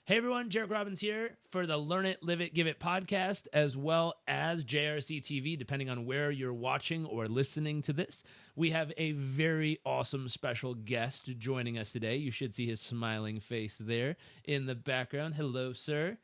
Hey everyone, Jairek Robbins here for the Learn It, Live It, Give It podcast, as well as JRC TV, depending on where you're watching or listening to this. We have a very awesome special guest joining us today. You should see his smiling face there in the background. Hello, sir.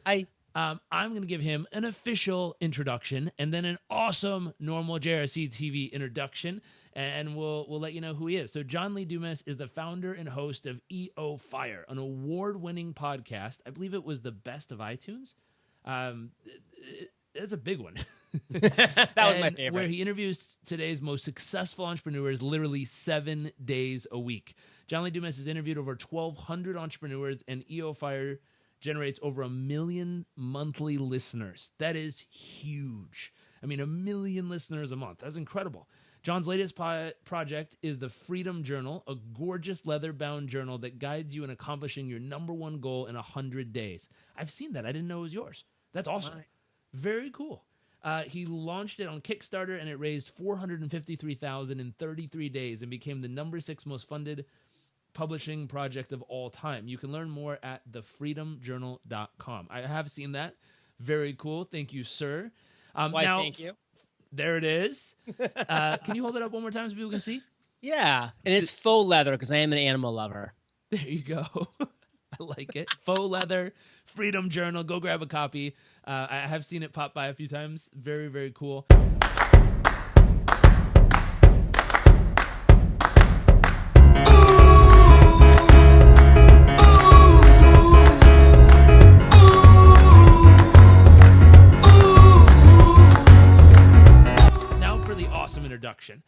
Hi. I'm going to give him an official introduction and then an awesome normal JRC TV introduction, and we'll let you know who he is. So John Lee Dumas is the founder and host of EO Fire, an award-winning podcast. I believe it was the best of iTunes. It's a big one. That was my favorite. Where he interviews today's most successful entrepreneurs literally 7 days a week. John Lee Dumas has interviewed over 1,200 entrepreneurs, and EO Fire generates over 1 million monthly listeners. That is huge. I mean, 1 million listeners a month. That's incredible. John's latest project is the Freedom Journal, a gorgeous leather-bound journal that guides you in accomplishing your number one goal in 100 days. I've seen that. I didn't know it was yours. That's awesome. Right. Very cool. He launched it on Kickstarter, and it raised $453,000 in 33 days and became the number 6 most funded publishing project of all time. You can learn more at thefreedomjournal.com. I have seen that. Very cool. Thank you, sir. Now, thank you. There it is. Can you hold it up one more time so people can see? Yeah, and it's faux leather because I am an animal lover. There you go. I like it. Faux leather, Freedom Journal. Go grab a copy. I have seen it pop by a few times. Very, very cool. Introduction.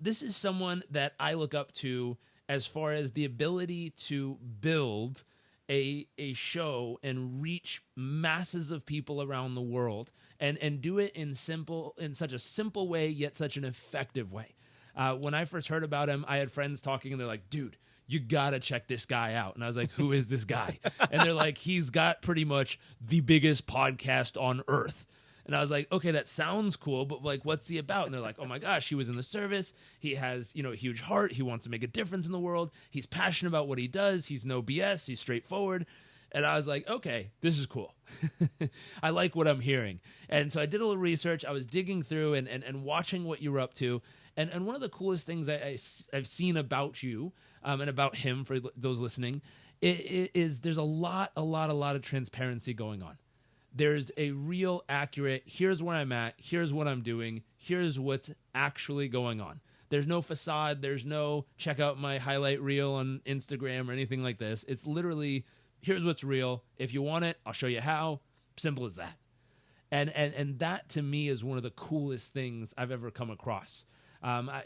This is someone that I look up to as far as the ability to build a show and reach masses of people around the world and do it in such a simple way, yet such an effective way. When I first heard about him, I had friends talking and they're like, dude, you gotta check this guy out. And I was like, who is this guy? And they're like, he's got pretty much the biggest podcast on earth. And I was like, okay, that sounds cool, but like, what's he about? And they're like, oh my gosh, he was in the service. He has, a huge heart. He wants to make a difference in the world. He's passionate about what he does. He's no BS. He's straightforward. And I was like, okay, this is cool. I like what I'm hearing. And so I did a little research. I was digging through and watching what you were up to. And one of the coolest things I've seen about you and about him, for those listening, is there's a lot of transparency going on. There's a real accurate, here's where I'm at, here's what I'm doing, here's what's actually going on. There's no facade, there's no check out my highlight reel on Instagram or anything like this. It's literally, here's what's real. If you want it, I'll show you how. Simple as that. And that to me is one of the coolest things I've ever come across. I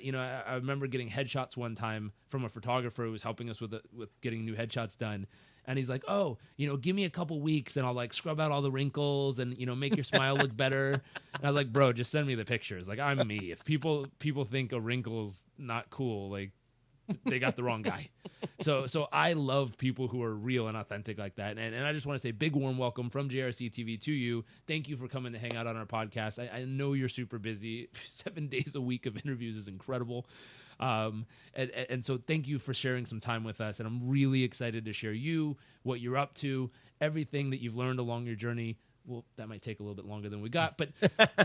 remember getting headshots one time from a photographer who was helping us with getting new headshots done. And he's like, oh, give me a couple weeks and I'll like scrub out all the wrinkles and, make your smile look better. And I was like, bro, just send me the pictures. Like, I'm me. If people think a wrinkle's not cool, like they got the wrong guy. So I love people who are real and authentic like that. And I just want to say big warm welcome from JRC TV to you. Thank you for coming to hang out on our podcast. I know you're super busy. 7 days a week of interviews is incredible. And so thank you for sharing some time with us. And I'm really excited to share what you're up to, everything that you've learned along your journey. Well, that might take a little bit longer than we got, but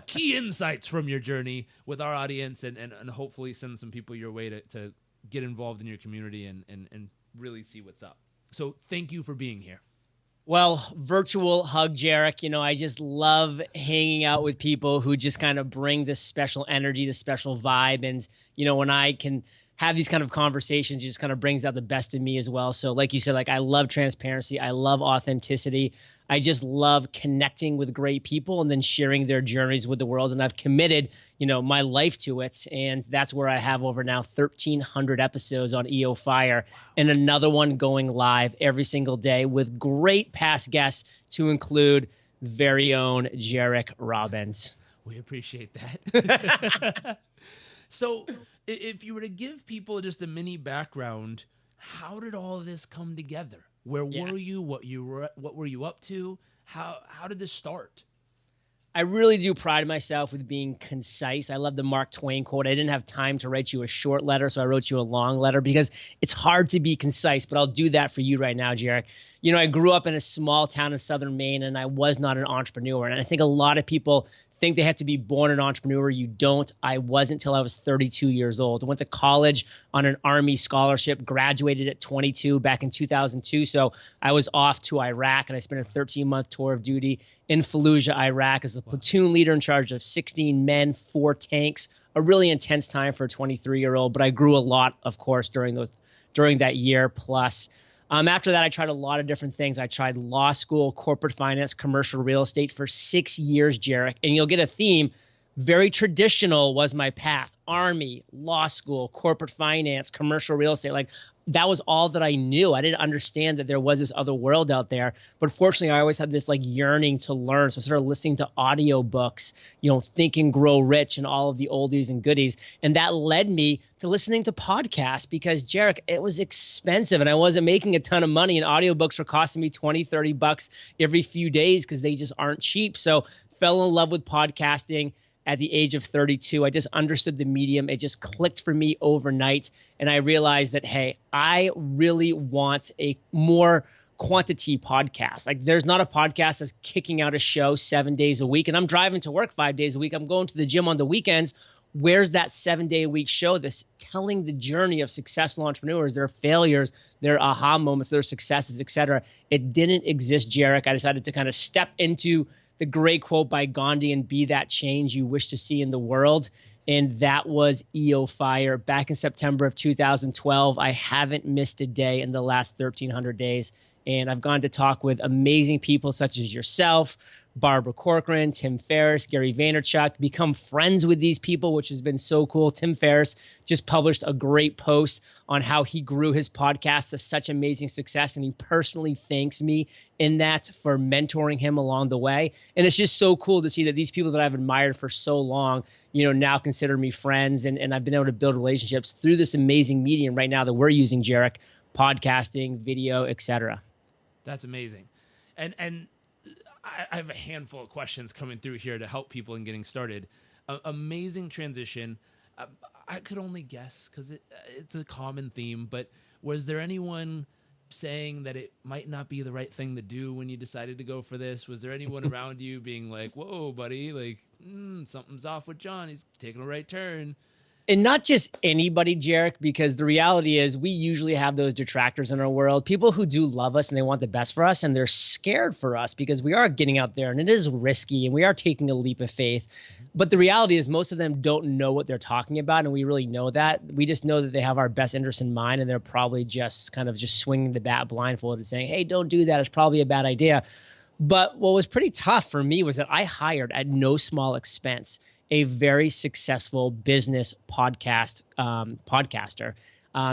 key insights from your journey with our audience and hopefully send some people your way to get involved in your community and really see what's up. So thank you for being here. Well, virtual hug, Jairek. I just love hanging out with people who just kind of bring this special energy, this special vibe. And, when I can have these kind of conversations, it just kind of brings out the best in me as well. So like you said, I love transparency. I love authenticity. I just love connecting with great people and then sharing their journeys with the world. And I've committed, my life to it. And that's where I have over now 1,300 episodes on EO Fire and another one going live every single day with great past guests to include very own Jairek Robbins. We appreciate that. So if you were to give people just a mini background, how did all of this come together? Where were you? What were you up to? How did this start? I really do pride myself with being concise. I love the Mark Twain quote. I didn't have time to write you a short letter, so I wrote you a long letter because it's hard to be concise, but I'll do that for you right now, Jairek. You know, I grew up in a small town in southern Maine, and I was not an entrepreneur. And I think a lot of people think they have to be born an entrepreneur. You don't. I wasn't till I was 32 years old. I went to college on an Army scholarship, graduated at 22 back in 2002. So I was off to Iraq, and I spent a 13-month tour of duty in Fallujah, Iraq, as a platoon leader in charge of 16 men, 4 tanks. A really intense time for a 23-year-old, but I grew a lot, of course, during that year plus. After that, I tried a lot of different things. I tried law school, corporate finance, commercial real estate for 6 years, Jairek. And you'll get a theme. Very traditional was my path. Army, law school, corporate finance, commercial real estate. Like, that was all that I knew. I didn't understand that there was this other world out there. But fortunately, I always had this like yearning to learn. So I started listening to audiobooks, Think and Grow Rich and all of the oldies and goodies. And that led me to listening to podcasts because, Jairek, it was expensive and I wasn't making a ton of money. And audiobooks were costing me $20, $30 every few days because they just aren't cheap. So fell in love with podcasting. At the age of 32, I just understood the medium. It just clicked for me overnight. And I realized that, hey, I really want a more quantity podcast. Like, there's not a podcast that's kicking out a show 7 days a week. And I'm driving to work 5 days a week. I'm going to the gym on the weekends. Where's that 7-day-a-week show that's telling the journey of successful entrepreneurs, their failures, their aha moments, their successes, et cetera? It didn't exist, Jairek. I decided to kind of step into the great quote by Gandhi and be that change you wish to see in the world. And that was EO Fire back in September of 2012. I haven't missed a day in the last 1,300 days. And I've gone to talk with amazing people such as yourself, Barbara Corcoran, Tim Ferriss, Gary Vaynerchuk, become friends with these people, which has been so cool. Tim Ferriss just published a great post on how he grew his podcast to such amazing success. And he personally thanks me in that for mentoring him along the way. And it's just so cool to see that these people that I've admired for so long, now consider me friends. And I've been able to build relationships through this amazing medium right now that we're using, Jairek, podcasting, video, etc. That's amazing. And I have a handful of questions coming through here to help people in getting started. Amazing transition. I could only guess because it's a common theme, but was there anyone saying that it might not be the right thing to do when you decided to go for this? Was there anyone around you being like, whoa, buddy, like something's off with John. He's taking a right turn. And not just anybody, Jairek, because the reality is we usually have those detractors in our world, people who do love us and they want the best for us, and they're scared for us because we are getting out there and it is risky and we are taking a leap of faith. But the reality is most of them don't know what they're talking about, and we really know that. We just know that they have our best interests in mind, and they're probably just kind of just swinging the bat blindfolded and saying, hey, don't do that. It's probably a bad idea. But what was pretty tough for me was that I hired at no small expense a very successful business podcaster,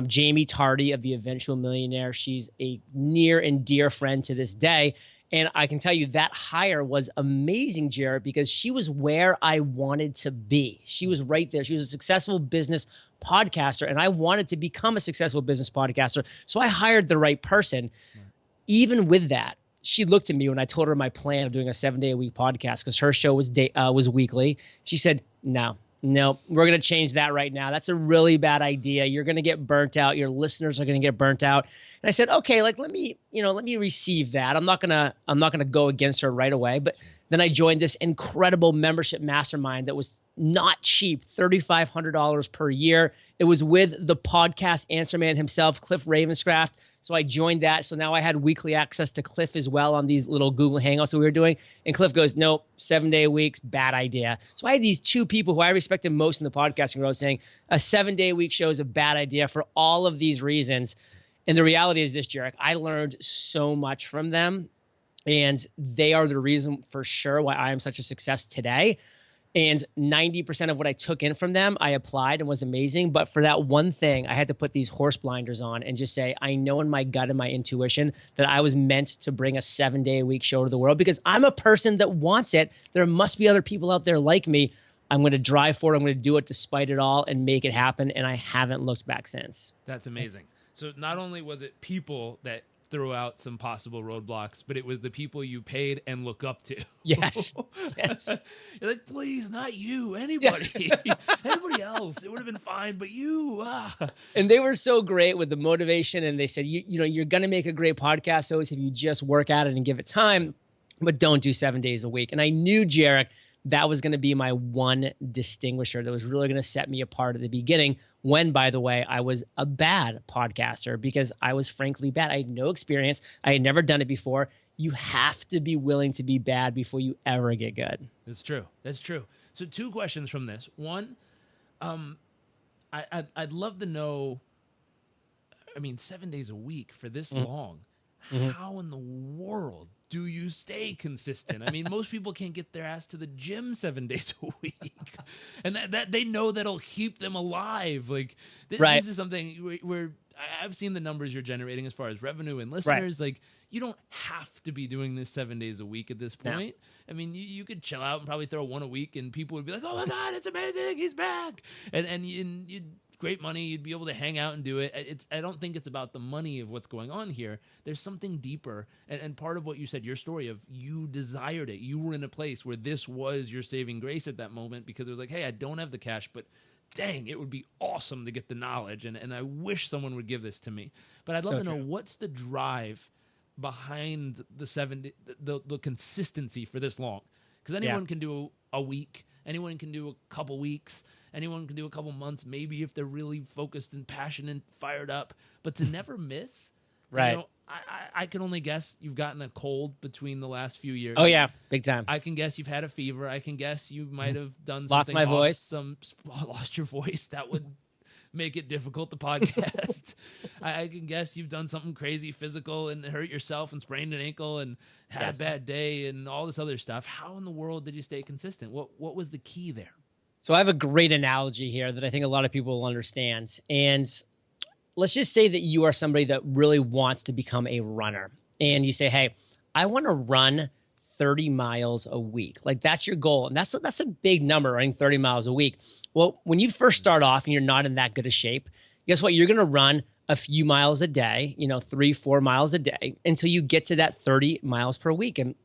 Jamie Tardy of The Eventual Millionaire. She's a near and dear friend to this day. And I can tell you that hire was amazing, Jared, because she was where I wanted to be. She was right there. She was a successful business podcaster, and I wanted to become a successful business podcaster. So I hired the right person. Even with that, she looked at me when I told her my plan of doing a 7-day-a-week podcast because her show was weekly. She said, no, we're going to change that right now. That's a really bad idea. You're going to get burnt out. Your listeners are going to get burnt out. And I said, okay, let me receive that. I'm not going to go against her right away. But then I joined this incredible membership mastermind that was not cheap, $3,500 per year. It was with the podcast answer man himself, Cliff Ravenscraft. So I joined that. So now I had weekly access to Cliff as well on these little Google Hangouts that we were doing. And Cliff goes, nope, 7-day weeks, bad idea. So I had these two people who I respected most in the podcasting world saying a 7-day-week show is a bad idea for all of these reasons. And the reality is this, Jairek, I learned so much from them. And they are the reason for sure why I am such a success today. And 90% of what I took in from them, I applied and was amazing. But for that one thing, I had to put these horse blinders on and just say, I know in my gut and my intuition that I was meant to bring a 7-day-a-week show to the world because I'm a person that wants it. There must be other people out there like me. I'm going to drive for it. I'm going to do it despite it all and make it happen. And I haven't looked back since. That's amazing. So not only was it people that threw out some possible roadblocks, but it was the people you paid and look up to. Yes. Yes. You're like, please, not you, anybody. Anybody else. It would have been fine, but you. And they were so great with the motivation. And they said, you know, you're going to make a great podcast host if you just work at it and give it time, but don't do 7 days a week. And I knew, Jairek, that was going to be my one distinguisher that was really going to set me apart at the beginning when, by the way, I was a bad podcaster because I was frankly bad. I had no experience. I had never done it before. You have to be willing to be bad before you ever get good. That's true. That's true. So 2 questions from this. One, I'd love to know, I mean, 7 days a week for this long, how in the world do you stay consistent? I mean, most people can't get their ass to the gym 7 days a week, and that they know that'll keep them alive. Like this is something where I've seen the numbers you're generating as far as revenue and listeners. Like you don't have to be doing this 7 days a week at this point. No. I mean, you could chill out and probably throw one a week, and people would be like, "Oh my God, it's amazing, he's back!" And you'd great money, you'd be able to hang out and do it. I don't think it's about the money of what's going on here. There's something deeper. And part of what you said, your story of you desired it. You were in a place where this was your saving grace at that moment because it was like, hey, I don't have the cash, but dang, it would be awesome to get the knowledge. And I wish someone would give this to me. But I'd love to know what's the drive behind the consistency for this long? Because anyone can do a week. Anyone can do a couple weeks. Anyone can do a couple months, maybe if they're really focused and passionate and fired up. But to never miss, right? You know, I can only guess you've gotten a cold between the last few years. Oh yeah, big time. I can guess you've had a fever. I can guess you might have done something. Lost my voice. Lost your voice. That would make it difficult to podcast. I can guess you've done something crazy physical and hurt yourself and sprained an ankle and had a bad day and all this other stuff. How in the world did you stay consistent? What was the key there? So I have a great analogy here that I think a lot of people will understand. And let's just say that you are somebody that really wants to become a runner. And you say, hey, I want to run 30 miles a week. Like that's your goal. And that's a big number, running 30 miles a week. Well, when you first start off and you're not in that good a shape, guess what? You're going to run a few miles a day, 3-4 miles a day until you get to that 30 miles per week. And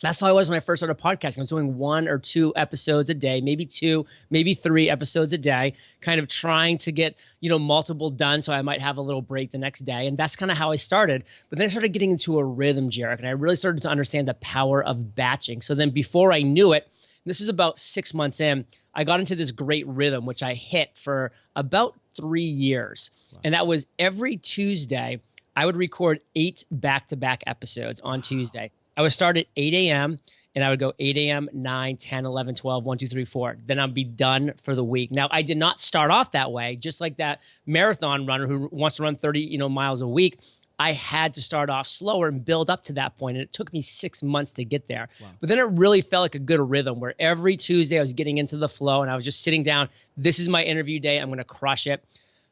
that's how I was when I first started podcasting. I was doing 1 or 2 episodes a day, maybe 2, maybe 3 episodes a day, kind of trying to get, multiple done so I might have a little break the next day. And that's kind of how I started. But then I started getting into a rhythm, Jairek, and I really started to understand the power of batching. So then before I knew it, this is about 6 months in, I got into this great rhythm, which I hit for about 3 years. Wow. And that was every Tuesday, I would record 8 back-to-back episodes on Tuesday. I would start at 8 a.m. and I would go 8 a.m., 9, 10, 11, 12, 1, 2, 3, 4. Then I'd be done for the week. Now, I did not start off that way. Just like that marathon runner who wants to run 30 miles a week, I had to start off slower and build up to that point. And it took me 6 months to get there. Wow. But then it really felt like a good rhythm where every Tuesday I was getting into the flow and I was just sitting down. This is my interview day. I'm going to crush it.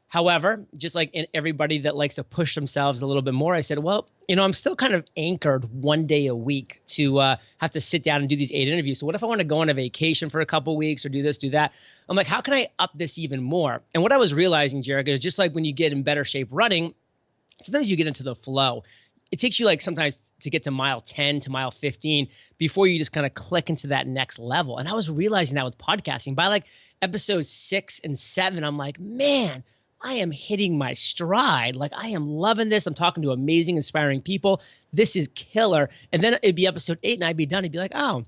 However, just like everybody that likes to push themselves a little bit more, I said, well, I'm still kind of anchored 1 day a week to have to sit down and do these 8 interviews. So what if I want to go on a vacation for a couple weeks or do this, do that? I'm like, how can I up this even more? And what I was realizing, Jairek, is just like when you get in better shape running, sometimes you get into the flow. It takes you like sometimes to get to mile 10 to mile 15 before you just kind of click into that next level. And I was realizing that with podcasting. By like episode 6 and 7, I'm like, man, I am hitting my stride. Like I am loving this. I'm talking to amazing, inspiring people. This is killer. And then it'd be episode 8 and I'd be done. I'd be like, oh,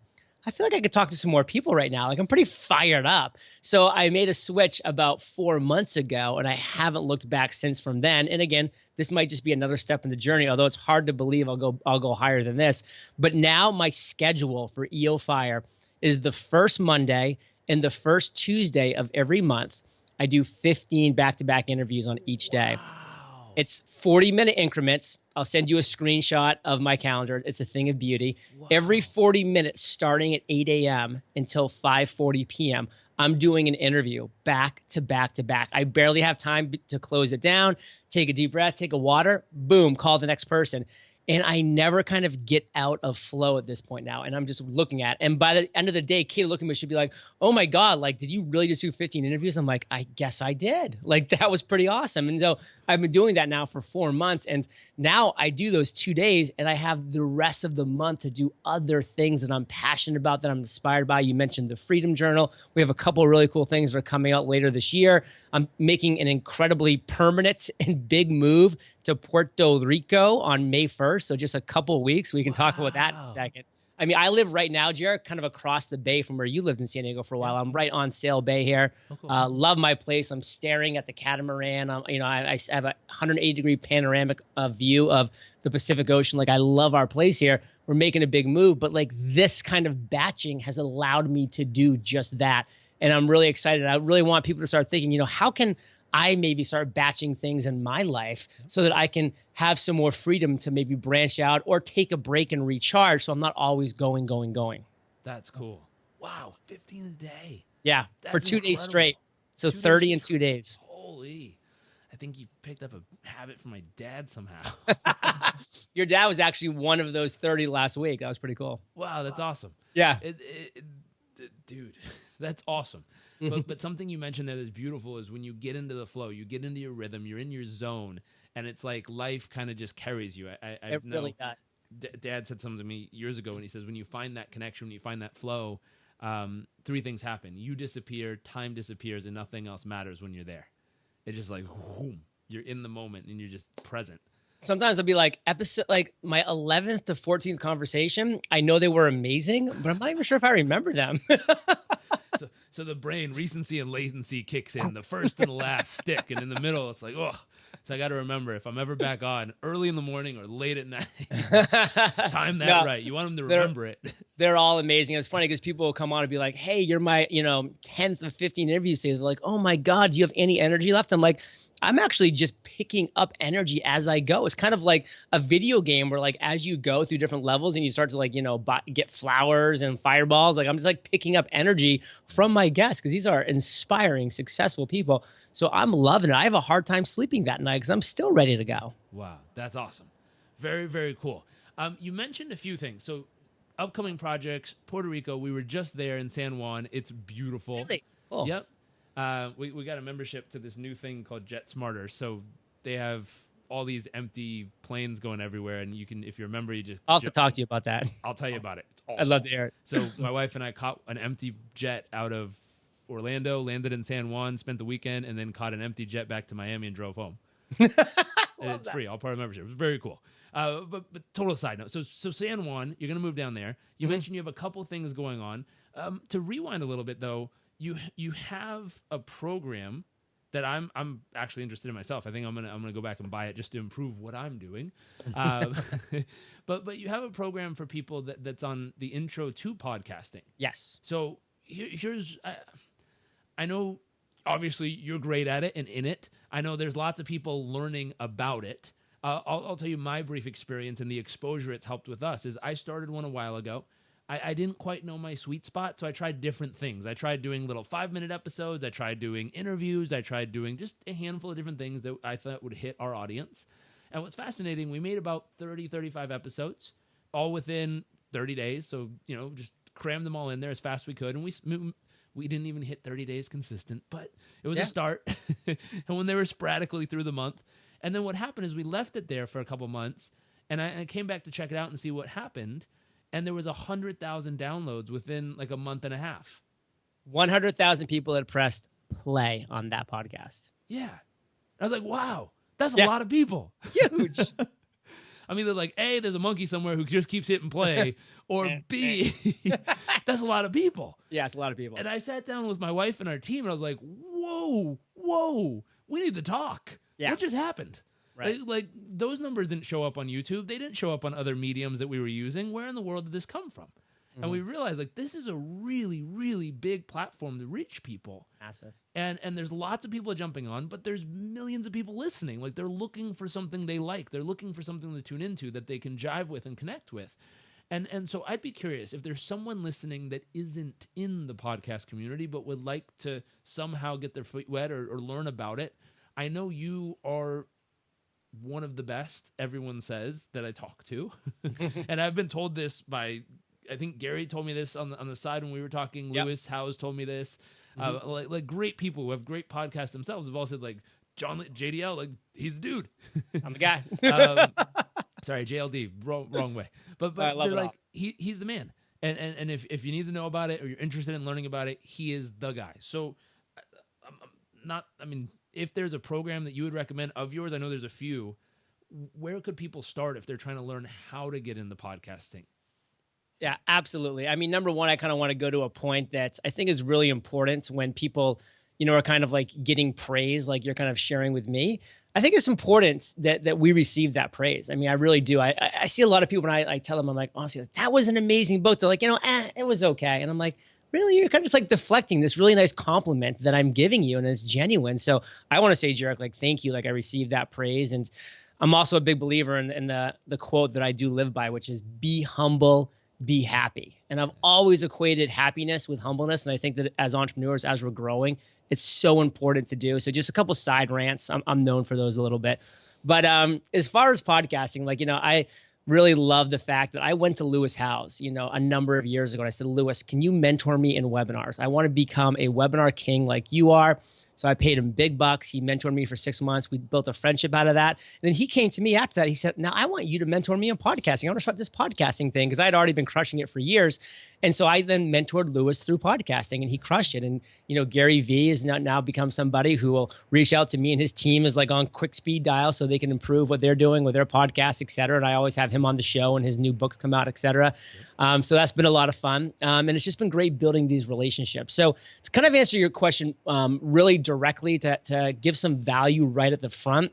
I feel like I could talk to some more people right now. Like I'm pretty fired up. So I made a switch about 4 months ago and I haven't looked back since from then. And again, this might just be another step in the journey, although it's hard to believe I'll go higher than this. But now my schedule for EO Fire is the first Monday and the first Tuesday of every month. I do 15 back-to-back interviews on each day. Wow. It's 40-minute increments. I'll send you a screenshot of my calendar. It's a thing of beauty. Wow. Every 40 minutes, starting at 8 a.m. until 5:40 p.m., I'm doing an interview back to back to back. I barely have time to close it down, take a deep breath, take a water, boom, call the next person. And I never kind of get out of flow at this point now. And I'm just looking at it. And by the end of the day, Katie looking at me should be like, oh my God, like, did you really just do 15 interviews? I'm like, I guess I did. Like, that was pretty awesome. And so I've been doing that now for 4 months. And now I do those 2 days and I have the rest of the month to do other things that I'm passionate about, that I'm inspired by. You mentioned the Freedom Journal. We have a couple of really cool things that are coming out later this year. I'm making an incredibly permanent and big move to Puerto Rico on May 1st. So just a couple of weeks. We can talk about that in a second. I mean, I live right now, Jairek, kind of across the bay from where you lived in San Diego for a while. I'm right on Sail Bay here. Oh, cool. Love my place. I'm staring at the catamaran. I have a 180-degree panoramic view of the Pacific Ocean. Like, I love our place here. We're making a big move, but like this kind of batching has allowed me to do just that. And I'm really excited. I really want people to start thinking, how can I maybe start batching things in my life so that I can have some more freedom to maybe branch out or take a break and recharge, so I'm not always going. That's cool. Wow, 15 a day. Yeah, that's for 2 days straight. So 2 30 days in 2 days. Holy. I think you picked up a habit from my dad somehow. Your dad was actually one of those 30 last week. That was pretty cool. Wow, that's awesome. Yeah. Dude, that's awesome. But something you mentioned there that's beautiful is when you get into the flow, you get into your rhythm, you're in your zone, and it's like life kind of just carries you. It really does. Dad said something to me years ago, and he says, when you find that connection, when you find that flow, 3 things happen. You disappear, time disappears, and nothing else matters when you're there. It's just like, whoom, you're in the moment, and you're just present. Sometimes I'll be like, my 11th to 14th conversation, I know they were amazing, but I'm not even sure if I remember them. So the brain, recency and latency kicks in. The first and the last stick, and in the middle, it's like, oh. So I got to remember, if I'm ever back on, early in the morning or late at night, time that right. You want them to remember it. They're all amazing. It's funny because people will come on and be like, hey, you're my 10th of 15 interviews today. They're like, oh my God, do you have any energy left? I'm like, I'm actually just picking up energy as I go. It's kind of like a video game where, like, as you go through different levels and you start to get flowers and fireballs, like, I'm just like picking up energy from my guests because these are inspiring, successful people. So I'm loving it. I have a hard time sleeping that night because I'm still ready to go. Wow, that's awesome. Very, very cool. You mentioned a few things. So upcoming projects, Puerto Rico, we were just there in San Juan. It's beautiful. Really? Cool. Yep. We got a membership to this new thing called Jet Smarter. So they have all these empty planes going everywhere, and you can, if you're a member, you just... I'll have to talk to you about that. I'll tell you about it. It's awesome. I'd love to hear it. So my wife and I caught an empty jet out of Orlando, landed in San Juan, spent the weekend, and then caught an empty jet back to Miami and drove home. And it's free, all part of the membership. It was very cool. But total side note. So San Juan, you're going to move down there. You mentioned you have a couple things going on. To rewind a little bit, though, you have a program that I'm actually interested in myself. I think I'm gonna go back and buy it just to improve what I'm doing. But you have a program for people that's on the intro to podcasting. Yes. So here's I know obviously you're great at it and in it. I know there's lots of people learning about it. I'll tell you my brief experience and the exposure it's helped with us is I started one a while ago. I didn't quite know my sweet spot, so I tried different things. I tried doing little 5-minute episodes. I tried doing interviews. I tried doing just a handful of different things that I thought would hit our audience. And what's fascinating, we made about 30, 35 episodes, all within 30 days. So, just crammed them all in there as fast as we could. And we didn't even hit 30 days consistent, but it was a start. And when they were sporadically through the month. And then what happened is we left it there for a couple months, and I came back to check it out and see what happened. And there was 100,000 downloads within like a month and a half. 100,000 people had pressed play on that podcast. Yeah. I was like, wow, that's a lot of people. Huge. I mean, they're like, A, there's a monkey somewhere who just keeps hitting play, or B, that's a lot of people. Yeah, it's a lot of people. And I sat down with my wife and our team, and I was like, whoa, we need to talk. Yeah. What just happened? Right. Like those numbers didn't show up on YouTube. They didn't show up on other mediums that we were using. Where in the world did this come from? And we realized like this is a really, really big platform to reach people. Massive. And there's lots of people jumping on, but there's millions of people listening. Like they're looking for something they like. They're looking for something to tune into that they can jive with and connect with. And so I'd be curious if there's someone listening that isn't in the podcast community but would like to somehow get their feet wet or learn about it. I know you are one of the best, everyone says, that I talk to. And I've been told this by, I think Gary told me this on the side when we were talking. Yep. Lewis Howes told me this. Like great people who have great podcasts themselves have all said, like, JDL, like, he's the dude. I'm the guy. Sorry, JLD, wrong way. But I love they're it like, he's the man. And if you need to know about it or you're interested in learning about it, he is the guy. So if there's a program that you would recommend of yours, I know there's a few, where could people start if they're trying to learn how to get into podcasting? Yeah, absolutely. I mean, number one, I kind of want to go to a point that I think is really important when people, are kind of like getting praise, like you're kind of sharing with me. I think it's important that we receive that praise. I mean, I really do. I see a lot of people when I tell them, I'm like, honestly, that was an amazing book. They're like, it was okay. And I'm like, really? You're kind of just like deflecting this really nice compliment that I'm giving you, and it's genuine. So I want to say, Jairek, like, thank you. Like, I received that praise. And I'm also a big believer in the quote that I do live by, which is be humble, be happy. And I've always equated happiness with humbleness. And I think that as entrepreneurs, as we're growing, it's so important to do. So just a couple side rants. I'm known for those a little bit. But as far as podcasting, like, I really love the fact that I went to Lewis Howes, a number of years ago. And I said, Lewis, can you mentor me in webinars? I want to become a webinar king like you are. So I paid him big bucks. He mentored me for 6 months. We built a friendship out of that. And then he came to me after that. He said, now I want you to mentor me in podcasting. I want to start this podcasting thing because I had already been crushing it for years. And so I then mentored Lewis through podcasting, and he crushed it. And, Gary Vee has now become somebody who will reach out to me, and his team is like on quick speed dial so they can improve what they're doing with their podcast, et cetera. And I always have him on the show and his new books come out, et cetera. So that's been a lot of fun. And it's just been great building these relationships. So to kind of answer your question really directly, to give some value right at the front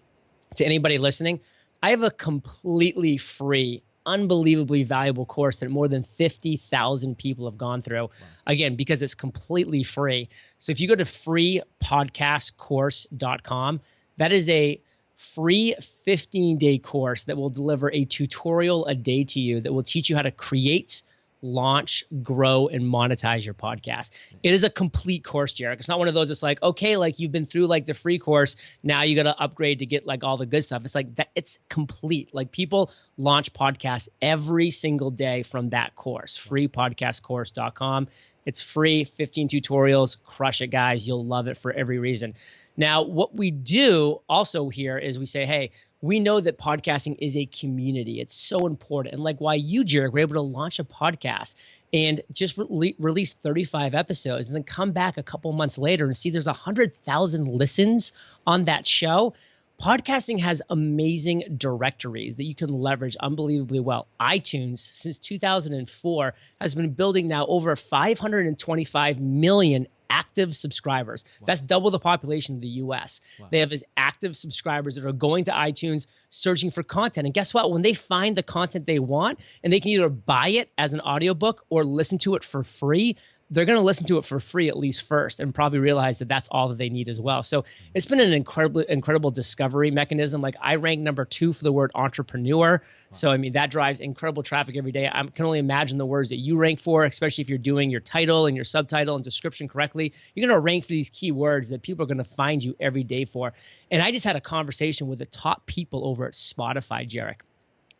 to anybody listening, I have a completely free, unbelievably valuable course that more than 50,000 people have gone through. Wow. Again, because it's completely free. So if you go to freepodcastcourse.com, that is a free 15-day course that will deliver a tutorial a day to you that will teach you how to create, launch, grow, and monetize your podcast. It is a complete course, Jairek. It's not one of those that's like, okay, like you've been through like the free course, now you got to upgrade to get like all the good stuff. It's like that. It's complete. Like people launch podcasts every single day from that course, freepodcastcourse.com. It's free, 15 tutorials. Crush it, guys. You'll love it for every reason. Now, what we do also here is we say, hey, we know that podcasting is a community. It's so important. And like why you, Jairek, were able to launch a podcast and just release 35 episodes and then come back a couple months later and see there's 100,000 listens on that show. Podcasting has amazing directories that you can leverage unbelievably well. iTunes, since 2004, has been building now over 525 million active subscribers. Wow. That's double the population of the US. Wow. They have as active subscribers that are going to iTunes searching for content. And guess what? When they find the content they want, and they can either buy it as an audiobook or listen to it for free, they're going to listen to it for free at least first and probably realize that that's all that they need as well. So it's been an incredible discovery mechanism. Like I rank number 2 for the word entrepreneur. Wow. So, I mean, that drives incredible traffic every day. I can only imagine the words that you rank for, especially if you're doing your title and your subtitle and description correctly. You're going to rank for these key words that people are going to find you every day for. And I just had a conversation with the top people over at Spotify, Jairek.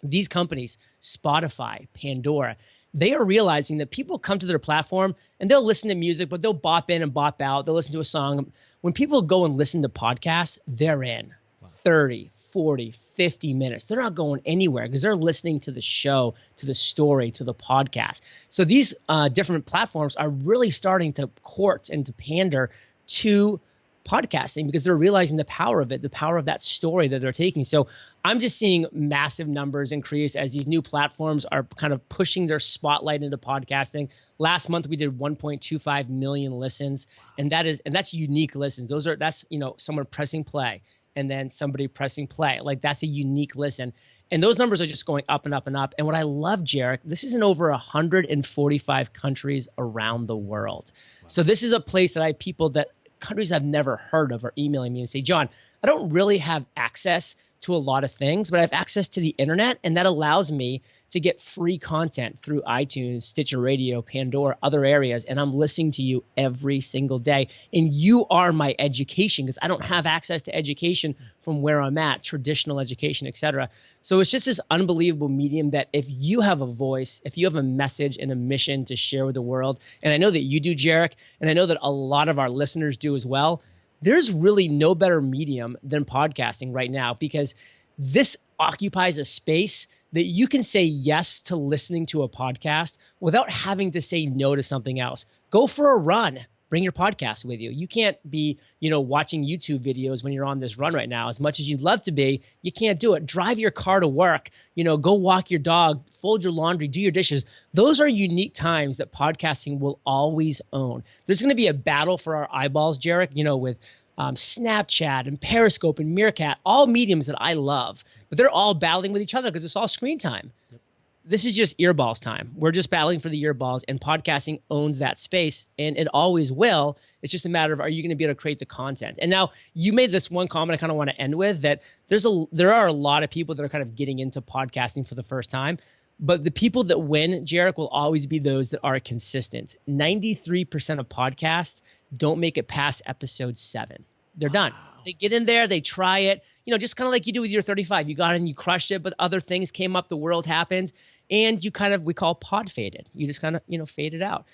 These companies, Spotify, Pandora, they are realizing that people come to their platform and they'll listen to music, but they'll bop in and bop out. They'll listen to a song. When people go and listen to podcasts, they're in 30, 40, 50 minutes. They're not going anywhere because they're listening to the show, to the story, to the podcast. So these different platforms are really starting to court and to pander to podcasting because they're realizing the power of it, the power of that story that they're taking. So I'm just seeing massive numbers increase as these new platforms are kind of pushing their spotlight into podcasting. Last month we did 1.25 million listens, and that's unique listens. That's someone pressing play and then somebody pressing play. Like that's a unique listen. And those numbers are just going up and up and up. And what I love, Jairek, this is in over 145 countries around the world. Wow. So this is a place that I have people that countries I've never heard of are emailing me and say, John, I don't really have access to a lot of things, but I have access to the internet, and that allows me to get free content through iTunes, Stitcher Radio, Pandora, other areas, and I'm listening to you every single day. And you are my education, because I don't have access to education from where I'm at, traditional education, etc. So it's just this unbelievable medium that if you have a voice, if you have a message and a mission to share with the world, and I know that you do, Jairek, and I know that a lot of our listeners do as well, there's really no better medium than podcasting right now, because this occupies a space that you can say yes to listening to a podcast without having to say no to something else. Go for a run. Bring your podcast with you. You can't be, watching YouTube videos when you're on this run right now. As much as you'd love to be, you can't do it. Drive your car to work, go walk your dog, fold your laundry, do your dishes. Those are unique times that podcasting will always own. There's going to be a battle for our eyeballs, Jairek, with Snapchat and Periscope and Meerkat, all mediums that I love, but they're all battling with each other because it's all screen time. Yep. This is just earballs time. We're just battling for the earballs, and podcasting owns that space, and it always will. It's just a matter of, are you going to be able to create the content? And now you made this one comment I kind of want to end with, that there are a lot of people that are kind of getting into podcasting for the first time, but the people that win, Jairek, will always be those that are consistent. 93% of podcasts don't make it past episode 7. They're done. They get in there, they try it, just kind of like you do with your 35. You got in, you crushed it, but other things came up, the world happens, and you kind of, we call pod faded. You just kind of faded out.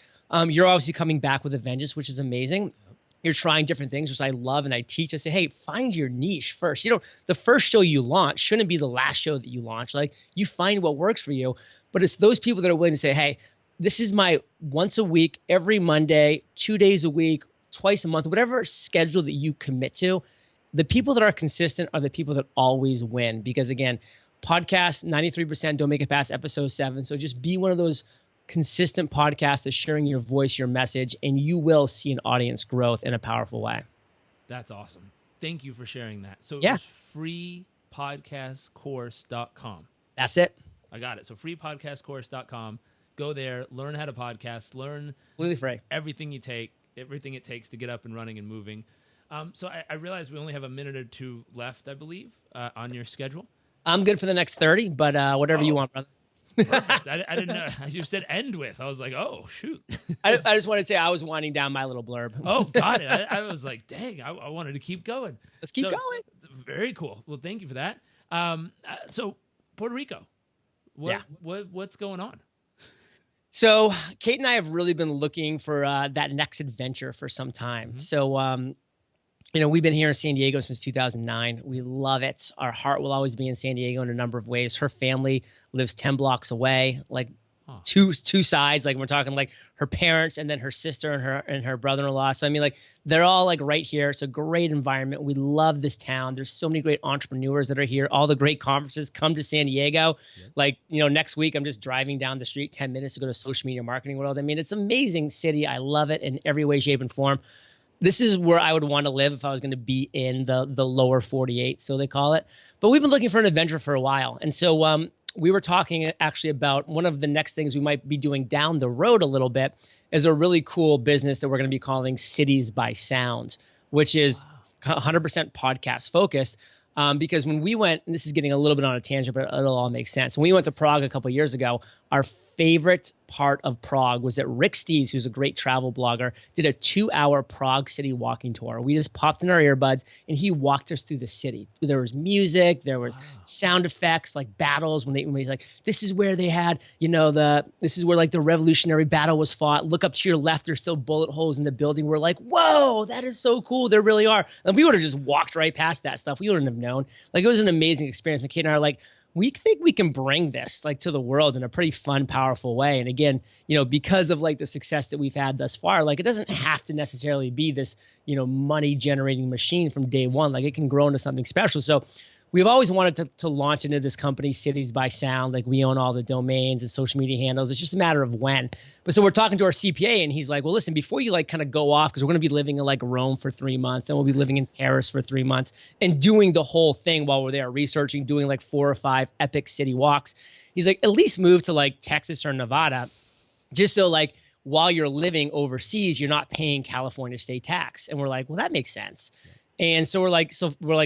You're obviously coming back with a vengeance, which is amazing. You're trying different things, which I love, and I teach. I say, hey, find your niche first. The first show you launch shouldn't be the last show that you launch. Like, you find what works for you, but it's those people that are willing to say, hey, this is my once a week, every Monday, 2 days a week, twice a month, whatever schedule that you commit to. The people that are consistent are the people that always win, because again, podcasts, 93% don't make it past episode 7. So just be one of those consistent podcasts that's sharing your voice, your message, and you will see an audience growth in a powerful way. That's awesome. Thank you for sharing that. So yeah. It's freepodcastcourse.com. That's it. I got it. So freepodcastcourse.com. Go there, learn how to podcast, learn completely free. Everything it takes to get up and running and moving. So I realize we only have a minute or two left, I believe, on your schedule. I'm good for the next 30, but whatever you want, brother. Perfect. I didn't know. You said end with. I was like, oh, shoot. I just wanted to say I was winding down my little blurb. Oh, got it. I was like, dang, I wanted to keep going. Let's keep going. Very cool. Well, thank you for that. So Puerto Rico, what's going on? So Kate and I have really been looking for that next adventure for some time. Mm-hmm. So, we've been here in San Diego since 2009. We love it. Our heart will always be in San Diego in a number of ways. Her family lives 10 blocks away, like two sides. Like, we're talking like her parents and then her sister and her brother-in-law. So, they're all like right here. It's a great environment. We love this town. There's so many great entrepreneurs that are here. All the great conferences come to San Diego. Yeah. Like, next week I'm just driving down the street 10 minutes to go to Social Media Marketing World. It's an amazing city. I love it in every way, shape, and form. This is where I would want to live if I was going to be in the lower 48, so they call it. But we've been looking for an adventure for a while. And so we were talking actually about one of the next things we might be doing down the road a little bit is a really cool business that we're going to be calling Cities by Sound, which is 100% podcast focused. Because when we went, and this is getting a little bit on a tangent, but it'll all make sense. When we went to Prague a couple of years ago, our favorite part of Prague was that Rick Steves, who's a great travel blogger, did a 2-hour Prague city walking tour. We just popped in our earbuds and he walked us through the city. There was music, there was sound effects, like battles when he's like, this is where they had, this is where like the Revolutionary battle was fought. Look up to your left, there's still bullet holes in the building. We're like, whoa, that is so cool. There really are. And we would have just walked right past that stuff. We wouldn't have known. Like, it was an amazing experience. And Kate and I are like, we think we can bring this like to the world in a pretty fun, powerful way. And again, because of like the success that we've had thus far, like, it doesn't have to necessarily be this, money generating machine from day one. Like, it can grow into something special. So we've always wanted to launch into this company, Cities by Sound. Like, we own all the domains and social media handles. It's just a matter of when. But so we're talking to our CPA and he's like, well, listen, before you like kind of go off, because we're going to be living in like Rome for 3 months, then we'll be living in Paris for 3 months and doing the whole thing while we're there, researching, doing like 4 or 5 epic city walks. He's like, at least move to like Texas or Nevada, just so like while you're living overseas, you're not paying California state tax. And we're like, well, that makes sense. And so we're like,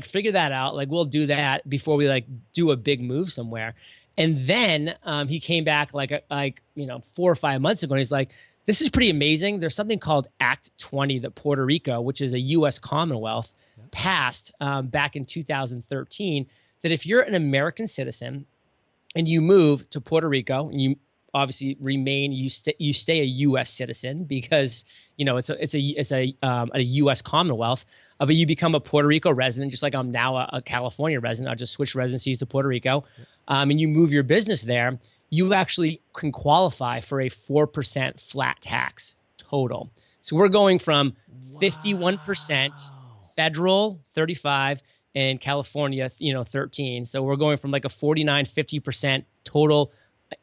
figure that out. Like, we'll do that before we like do a big move somewhere. And then he came back like 4 or 5 months ago, and he's like, this is pretty amazing. There's something called Act 20 that Puerto Rico, which is a U.S. Commonwealth, passed back in 2013, that if you're an American citizen and you move to Puerto Rico, and you obviously remain, you stay a U.S. citizen because it's a U.S. Commonwealth, but you become a Puerto Rico resident, just like I'm now a California resident. I'll just switch residencies to Puerto Rico, and you move your business there. You actually can qualify for a 4% flat tax total. So we're going from 51% federal, 35, and California, 13. So we're going from like a 50% total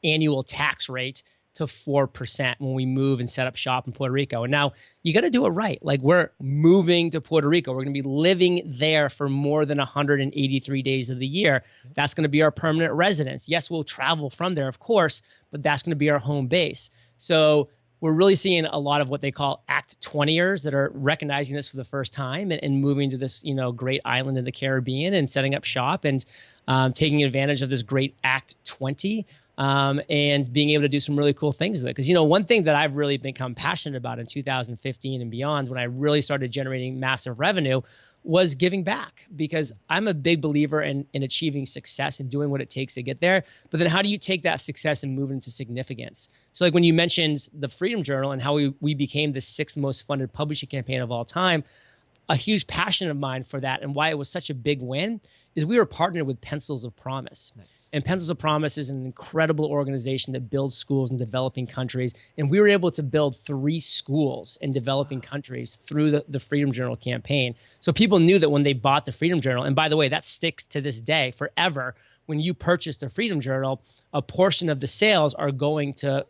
annual tax rate to 4% when we move and set up shop in Puerto Rico. And now you got to do it right. Like, we're moving to Puerto Rico. We're going to be living there for more than 183 days of the year. That's going to be our permanent residence. Yes, we'll travel from there, of course, but that's going to be our home base. So we're really seeing a lot of what they call Act 20ers that are recognizing this for the first time and moving to this, great island in the Caribbean and setting up shop and taking advantage of this great Act 20. And being able to do some really cool things with it. Because, one thing that I've really become passionate about in 2015 and beyond, when I really started generating massive revenue, was giving back. Because I'm a big believer in achieving success and doing what it takes to get there. But then how do you take that success and move it into significance? So like when you mentioned the Freedom Journal and how we became the 6th most funded publishing campaign of all time, a huge passion of mine for that and why it was such a big win is we were partnered with Pencils of Promise. Nice. And Pencils of Promise is an incredible organization that builds schools in developing countries. And we were able to build 3 schools in developing countries through the Freedom Journal campaign. So people knew that when they bought the Freedom Journal, and by the way, that sticks to this day forever. When you purchase the Freedom Journal, a portion of the sales are going to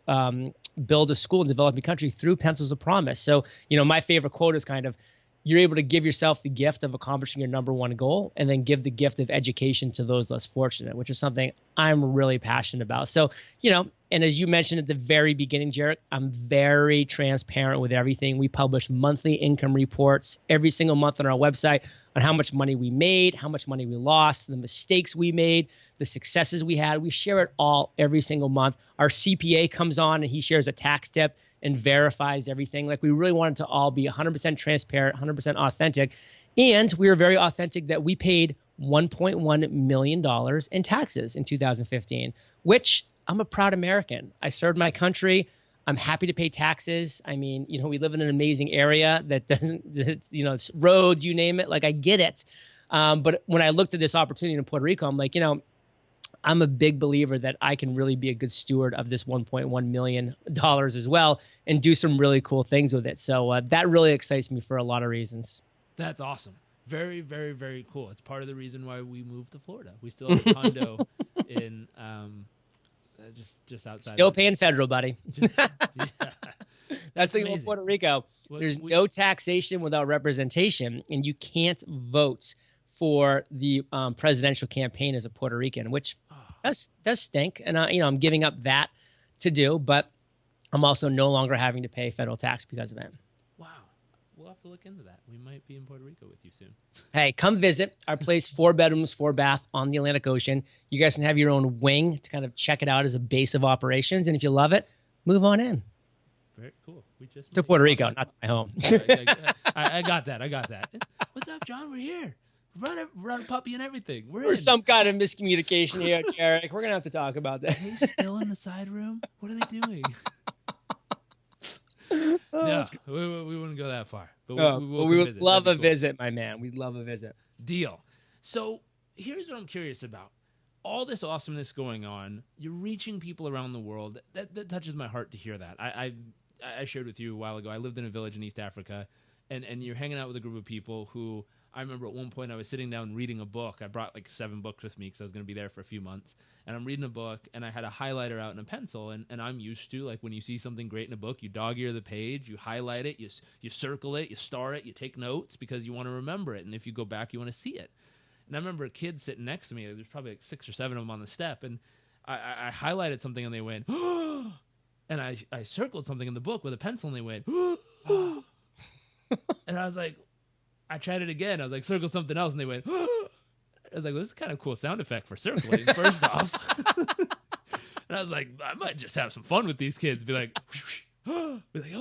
build a school in developing country through Pencils of Promise. So, my favorite quote is kind of, you're able to give yourself the gift of accomplishing your number one goal and then give the gift of education to those less fortunate, which is something I'm really passionate about. So, and as you mentioned at the very beginning, Jairek, I'm very transparent with everything. We publish monthly income reports every single month on our website on how much money we made, how much money we lost, the mistakes we made, the successes we had. We share it all every single month. Our CPA comes on and he shares a tax tip and verifies everything. Like, we really wanted to all be 100% transparent, 100% authentic. And we were very authentic that we paid $1.1 million in taxes in 2015, which I'm a proud American. I served my country. I'm happy to pay taxes. I mean, we live in an amazing area that doesn't, it's roads, you name it. Like, I get it. But when I looked at this opportunity in Puerto Rico, I'm like, I'm a big believer that I can really be a good steward of this $1.1 million as well and do some really cool things with it. So that really excites me for a lot of reasons. That's awesome. Very, very, very cool. It's part of the reason why we moved to Florida. We still have a condo in just outside. Still paying federal, buddy. Yeah. That's the thing about Puerto Rico. There's no taxation without representation, and you can't vote for the presidential campaign as a Puerto Rican, which does stink. And I'm giving up that to do, but I'm also no longer having to pay federal tax because of it. Wow. We'll have to look into that. We might be in Puerto Rico with you soon. Hey, come visit our place, 4 bedrooms, 4 bath on the Atlantic Ocean. You guys can have your own wing to kind of check it out as a base of operations. And if you love it, move on in. Very cool. We just to Puerto Rico, not to my home. I got that. What's up, John? We're here. Run a puppy and everything. There's some kind of miscommunication here, Jairek. We're going to have to talk about that. Are they still in the side room? What are they doing? No, we wouldn't go that far. But we would love a visit, my man. We'd love a visit. Deal. So here's what I'm curious about. All this awesomeness going on, you're reaching people around the world. That touches my heart to hear that. I shared with you a while ago, I lived in a village in East Africa, and you're hanging out with a group of people who, I remember at one point I was sitting down reading a book. I brought like 7 books with me because I was going to be there for a few months. And I'm reading a book, and I had a highlighter out and a pencil. And I'm used to, like, when you see something great in a book, you dog-ear the page, you highlight it, you circle it, you star it, you take notes because you want to remember it. And if you go back, you want to see it. And I remember a kid sitting next to me. There's probably like 6 or 7 of them on the step. And I highlighted something, and they went, oh! And I circled something in the book with a pencil, and they went, oh! And I was like, I tried it again. I was like, circle something else. And they went, I was like, well, this is kind of a cool sound effect for circling, first off. And I was like, I might just have some fun with these kids. Be like, oh. It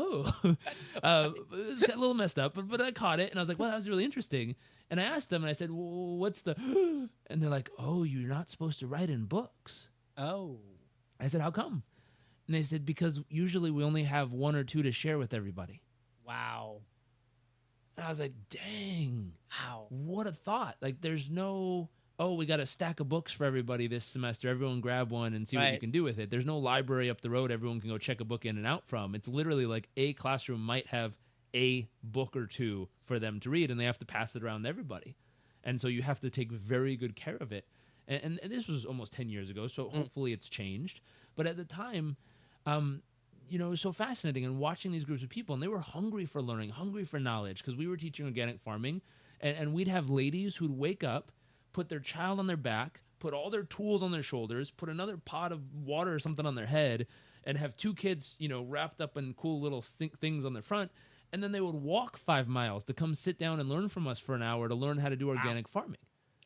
was a little messed up, but I caught it. And I was like, well, that was really interesting. And I asked them, and I said, well, what's the... And they're like, oh, you're not supposed to write in books. Oh. I said, how come? And they said, because usually we only have 1 or 2 to share with everybody. Wow. And I was like, dang. Wow. What a thought. Like, there's no, oh, we got a stack of books for everybody this semester. Everyone grab one and see what you can do with it. There's no library up the road everyone can go check a book in and out from. It's literally like a classroom might have a book or 2 for them to read, and they have to pass it around to everybody. And so you have to take very good care of it. And this was almost 10 years ago, so hopefully it's changed. But at the time, it was so fascinating, and watching these groups of people, and they were hungry for learning, hungry for knowledge, because we were teaching organic farming, and we'd have ladies who'd wake up, put their child on their back, put all their tools on their shoulders, put another pot of water or something on their head, and have 2 kids, wrapped up in cool little things on their front. And then they would walk 5 miles to come sit down and learn from us for an hour to learn how to do organic farming.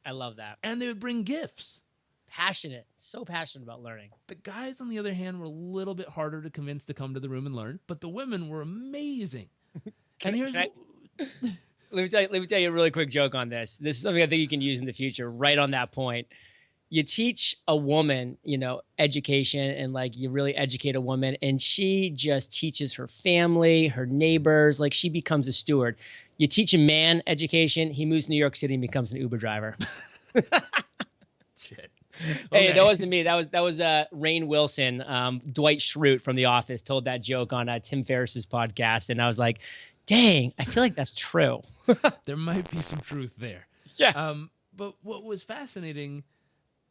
I love that. And they would bring gifts. Passionate. So passionate about learning. The guys, on the other hand, were a little bit harder to convince to come to the room and learn. But the women were amazing. Let me tell you a really quick joke on this. This is something I think you can use in the future, right on that point. You teach a woman, education, and like you really educate a woman, and she just teaches her family, her neighbors, like she becomes a steward. You teach a man education, he moves to New York City and becomes an Uber driver. Shit. Hey, that wasn't me. That was Rainn Wilson, Dwight Schrute from The Office told that joke on Tim Ferriss's podcast, and I was like, dang, I feel like that's true. There might be some truth there. Yeah. But what was fascinating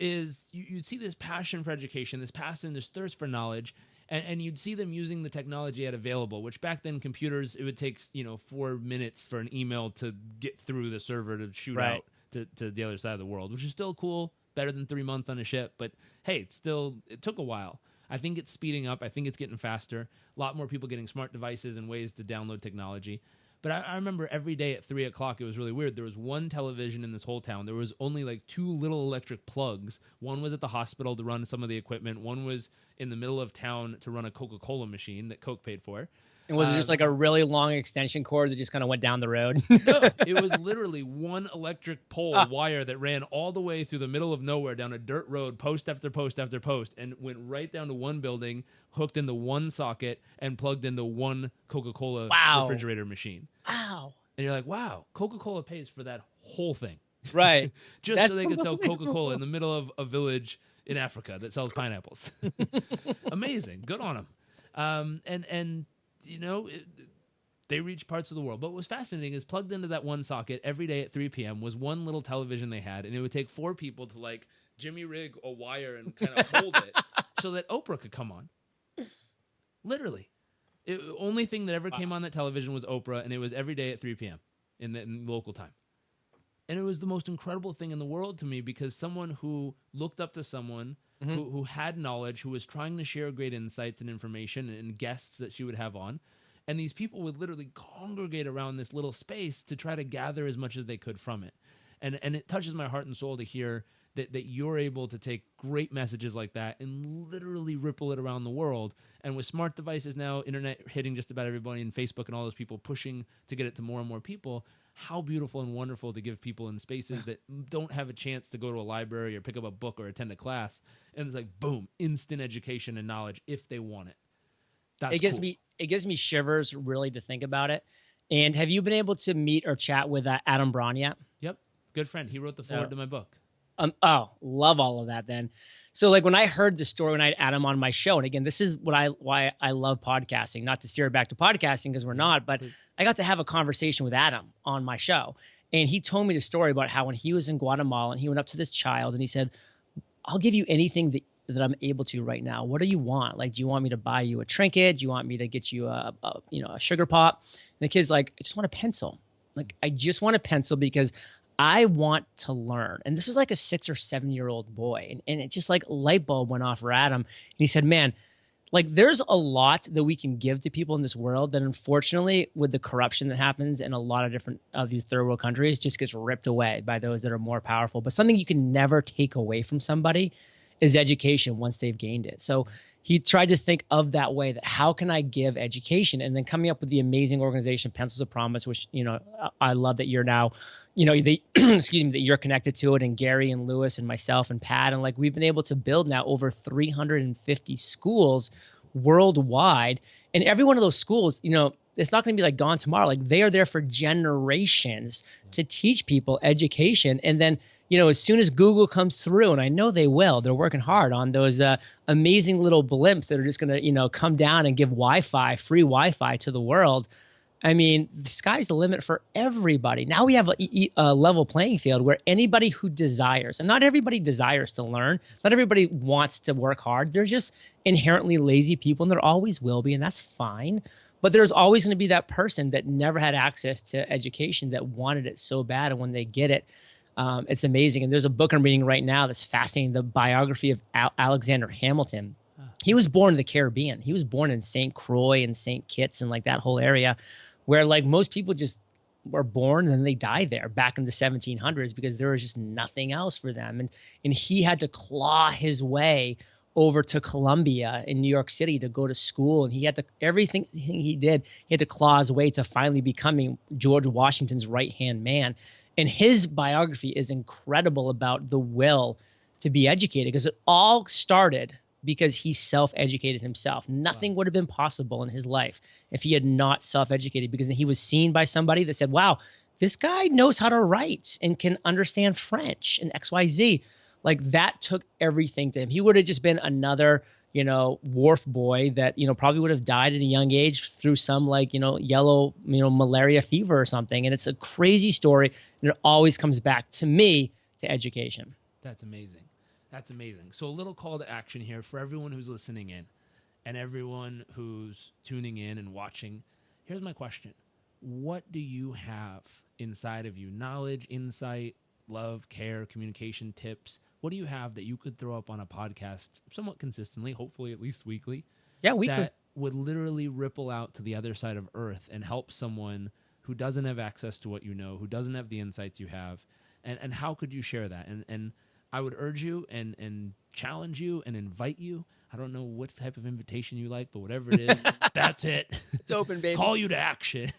is you'd see this passion for education, this passion, this thirst for knowledge, and you'd see them using the technology at available, which back then computers, it would take 4 minutes for an email to get through the server to shoot out to the other side of the world, which is still cool, better than 3 months on a ship. But hey, it took a while. I think it's speeding up. I think it's getting faster. A lot more people getting smart devices and ways to download technology. But I remember every day at 3 o'clock, it was really weird. There was one television in this whole town. There was only like 2 little electric plugs. One was at the hospital to run some of the equipment. One was in the middle of town to run a Coca-Cola machine that Coke paid for. And was it just like a really long extension cord that just kind of went down the road? No, it was literally one electric pole wire that ran all the way through the middle of nowhere down a dirt road, post after post after post, and went right down to one building, hooked into one socket, and plugged into one Coca-Cola refrigerator machine. Wow. And you're like, wow, Coca-Cola pays for that whole thing. Right. Just so they could sell Coca-Cola in the middle of a village in Africa that sells pineapples. Amazing. Good on them. And they reach parts of the world. But what was fascinating is plugged into that one socket every day at 3 p.m. was one little television they had, and it would take 4 people to like Jimmy rig a wire and kind of hold it so that Oprah could come on. Literally. The only thing that ever came on that television was Oprah, and it was every day at 3 p.m. in local time. And it was the most incredible thing in the world to me, because someone who looked up to someone who had knowledge, who was trying to share great insights and information and guests that she would have on. And these people would literally congregate around this little space to try to gather as much as they could from it. And it touches my heart and soul to hear that you're able to take great messages like that and literally ripple it around the world. And with smart devices now, internet hitting just about everybody, and Facebook and all those people pushing to get it to more and more people, how beautiful and wonderful to give people in spaces that don't have a chance to go to a library or pick up a book or attend a class. And it's like, boom, instant education and knowledge if they want it. That's cool. It gives me shivers really to think about it. And have you been able to meet or chat with Adam Braun yet? Yep. Good friend. He wrote the foreword to my book. Love all of that then. So like when I heard the story, when I had Adam on my show, and again, this is why I love podcasting, not to steer it back to podcasting because we're not, but I got to have a conversation with Adam on my show. And he told me the story about how when he was in Guatemala and he went up to this child and he said, I'll give you anything that I'm able to right now. What do you want? Like, do you want me to buy you a trinket? Do you want me to get you a sugar pop? And the kid's like, I just want a pencil. Like, I just want a pencil because I want to learn. And this was like a 6 or 7 year old boy. And it just like light bulb went off for Adam. And he said, man, like there's a lot that we can give to people in this world that unfortunately with the corruption that happens in a lot of different of these third world countries just gets ripped away by those that are more powerful. But something you can never take away from somebody is education once they've gained it. So he tried to think of that way, that how can I give education? And then coming up with the amazing organization, Pencils of Promise, which, I love that you're now, excuse me, that you're connected to it, and Gary and Lewis and myself and Pat. And like, we've been able to build now over 350 schools worldwide. And every one of those schools, it's not going to be like gone tomorrow. Like, they are there for generations to teach people education. And then, as soon as Google comes through, and I know they will, they're working hard on those amazing little blimps that are just going to, come down and give Wi-Fi, free Wi-Fi to the world. I mean, the sky's the limit for everybody. Now we have a level playing field where anybody who desires, and not everybody desires to learn, not everybody wants to work hard. There's just inherently lazy people, and there always will be, and that's fine. But there's always going to be that person that never had access to education that wanted it so bad, and when they get it, it's amazing. And there's a book I'm reading right now that's fascinating, the biography of Alexander Hamilton. He was born in the Caribbean. He was born in St. Croix and St. Kitts and like that whole area where like most people just were born and then they die there back in the 1700s because there was just nothing else for them. And he had to claw his way over to Columbia in New York City to go to school. And he had to, everything he did, he had to claw his way to finally becoming George Washington's right-hand man. And his biography is incredible about the will to be educated, because it all started because he self-educated himself. Nothing would have been possible in his life if he had not self-educated, because he was seen by somebody that said, wow, this guy knows how to write and can understand French and XYZ. Like, that took everything to him. He would have just been another, wharf boy that, probably would have died at a young age through some yellow, malaria fever or something. And it's a crazy story. And it always comes back to me to education. That's amazing. That's amazing. So a little call to action here for everyone who's listening in and everyone who's tuning in and watching. Here's my question. What do you have inside of you? Knowledge, insight, love, care, communication, tips. What do you have that you could throw up on a podcast somewhat consistently, hopefully at least weekly? Yeah, weekly. That would literally ripple out to the other side of Earth and help someone who doesn't have access to what you know, who doesn't have the insights you have. And how could you share that? And I would urge you and challenge you and invite you. I don't know what type of invitation you like, but whatever it is, that's it. It's open, baby. Call you to action.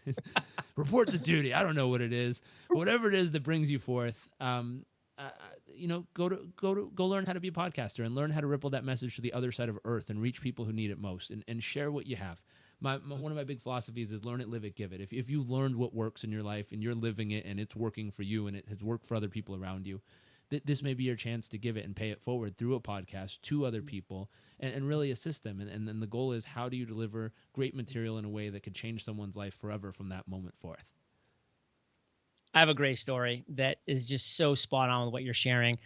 Report to duty. I don't know what it is. Whatever it is that brings you forth, go learn how to be a podcaster and learn how to ripple that message to the other side of Earth and reach people who need it most, and share what you have. One of my big philosophies is learn it, live it, give it. If you've learned what works in your life and you're living it and it's working for you and it has worked for other people around you, this may be your chance to give it and pay it forward through a podcast to other people and really assist them. And then the goal is, how do you deliver great material in a way that could change someone's life forever from that moment forth? I have a great story that is just so spot on with what you're sharing.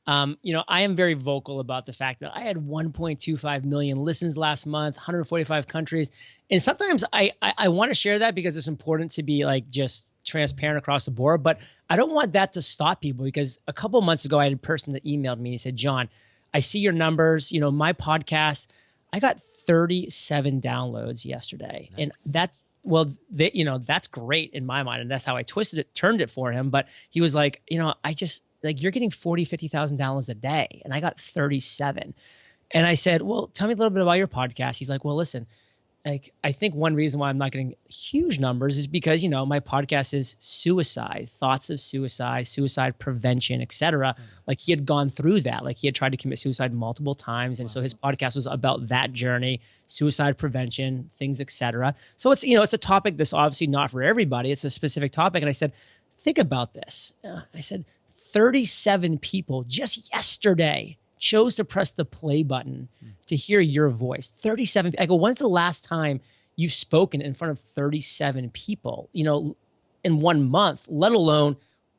I am very vocal about the fact that I had 1.25 million listens last month, 145 countries. And sometimes I want to share that because it's important to be like just transparent across the board, but I don't want that to stop people, because a couple months ago, I had a person that emailed me and said, John, I see your numbers, my podcast, I got 37 downloads yesterday. Nice. And that's great in my mind. And that's how I turned it for him. But he was like, I just you're getting 40, 50,000 downloads a day. And I got 37. And I said, well, tell me a little bit about your podcast. He's like, well, listen, I think one reason why I'm not getting huge numbers is because, my podcast is suicide, thoughts of suicide, suicide prevention, etc. Like, he had gone through that. Like, he had tried to commit suicide multiple times. And so his podcast was about that journey, suicide prevention, things, etc. So it's, it's a topic that's obviously not for everybody. It's a specific topic. And I said, think about this. I said, 37 people just yesterday chose to press the play button to hear your voice. 37. I go, when's the last time you've spoken in front of 37 people, in 1 month, let alone